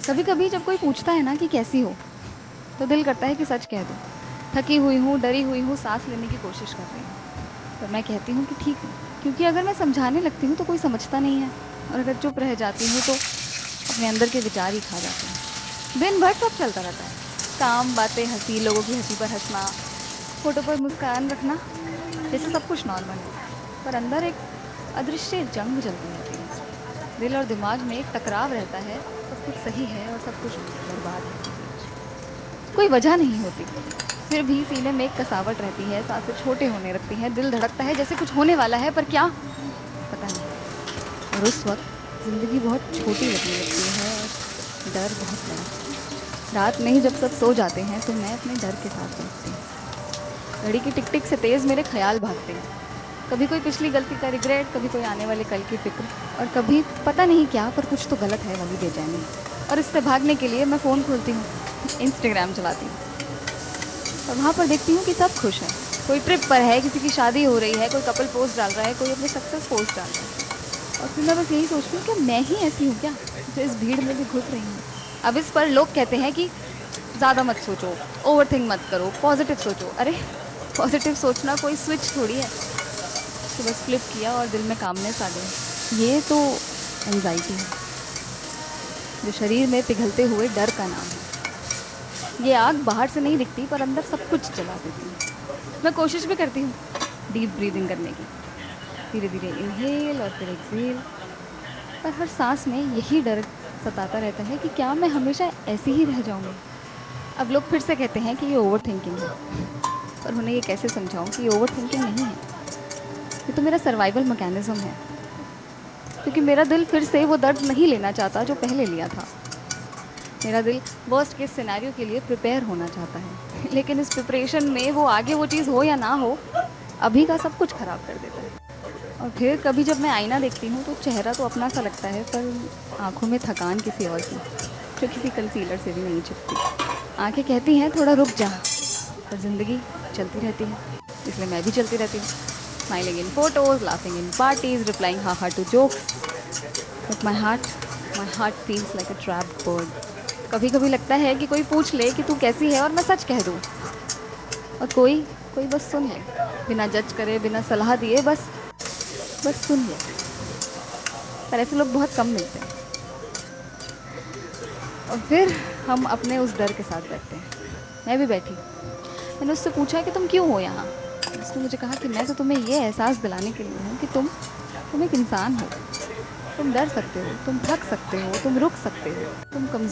कभी कभी जब कोई पूछता है ना कि कैसी हो, तो दिल करता है कि सच कह दूं। थकी हुई हूँ, डरी हुई हूँ, सांस लेने की कोशिश कर रही हूँ। पर मैं कहती हूँ कि ठीक हूँ, क्योंकि अगर मैं समझाने लगती हूँ तो कोई समझता नहीं है, और अगर चुप रह जाती हूँ तो अपने अंदर के विचार ही खा जाते हैं। दिन भर सब चलता रहता है, काम, बातें, हंसी, लोगों की हंसी पर हंसना, फोटो पर मुस्कान रखना, जैसे सब कुछ नॉर्मल है। पर अंदर एक अदृश्य जंग चलती रहती है। दिल और दिमाग में एक टकराव रहता है, सब कुछ सही है और सब कुछ बर्बाद है के बीच। कोई वजह नहीं होती, फिर भी सीने में एक कसावट रहती है, सांसें छोटे होने लगती हैं, दिल धड़कता है जैसे कुछ होने वाला है, पर क्या, पता नहीं। और उस वक्त जिंदगी बहुत छोटी लगने लगती है और डर बहुत बड़ा। रात में ही जब सब सो जाते हैं तो मैं अपने डर के साथ बैठती हूँ। घड़ी की टिक टिक से तेज मेरे ख्याल भागते हैं। कभी कोई पिछली गलती का रिग्रेट, कभी कोई आने वाले कल की फिक्र, और कभी पता नहीं क्या, पर कुछ तो गलत है वाली बेचैनी। और इससे भागने के लिए मैं फ़ोन खोलती हूँ, इंस्टाग्राम चलाती हूँ, और वहाँ पर देखती हूँ कि सब खुश हैं। कोई ट्रिप पर है, किसी की शादी हो रही है, कोई कपल पोस्ट डाल रहा है, कोई अपनी सक्सेस पोस्ट डाल रहा है। और फिर मैं बस यही सोचती हूँ कि मैं ही ऐसी हूँ क्या, जो इस भीड़ में भी घुट रही हूँ। अब इस पर लोग कहते हैं कि ज़्यादा मत सोचो, ओवर थिंक मत करो, पॉजिटिव सोचो। अरे, पॉजिटिव सोचना कोई स्विच थोड़ी है कि बस फ्लिप किया और दिल में कामनेस आ गई। ये तो एंजाइटी है, जो शरीर में पिघलते हुए डर का नाम है। ये आग बाहर से नहीं दिखती, पर अंदर सब कुछ जला देती है। मैं कोशिश भी करती हूँ डीप ब्रीदिंग करने की, धीरे धीरे इनहेल और फिर एक्सहेल, पर हर सांस में यही डर सताता रहता है कि क्या मैं हमेशा ऐसी ही रह जाऊंगी। अब लोग फिर से कहते हैं कि ये ओवर थिंकिंग है, पर उन्हें ये कैसे समझाऊं कि ये ओवर थिंकिंग नहीं है, ये तो मेरा सर्वाइवल मैकेनिज्म है। क्योंकि मेरा दिल फिर से वो दर्द नहीं लेना चाहता जो पहले लिया था। मेरा दिल वर्स्ट केस सिनेरियो के लिए प्रिपेयर होना चाहता है, लेकिन इस प्रिपरेशन में वो आगे वो चीज़ हो या ना हो, अभी का सब कुछ खराब कर देता है। और फिर कभी जब मैं आईना देखती हूँ तो चेहरा तो अपना सा लगता है, पर आंखों में थकान किसी और की, जो किसी कंसीलर से भी नहीं छिपती। आंखें कहती हैं थोड़ा रुक जा, पर जिंदगी चलती रहती है, इसलिए मैं भी चलती रहती हूँ। Smiling in photos, laughing in parties, replying ha ha to jokes, but my heart feels like a trap bird. कभी कभी लगता है कि कोई पूछ ले कि तू कैसी है और मैं सच कह दूँ, और कोई कोई बस सुन ले, बिना जज करे, बिना सलाह दिए, बस बस सुन ले। पर ऐसे लोग बहुत कम मिलते हैं। और फिर हम अपने उस डर के साथ बैठते हैं। मैं भी बैठी, मैंने उससे पूछा कि तुम क्यों हो यहाँ। उसने मुझे कहा कि मैं तो तुम्हें ये एहसास दिलाने के लिए हूँ कि तुम एक इंसान हो। तुम डर सकते हो, तुम थक सकते हो, तुम रुक सकते हो, तुम कमजोर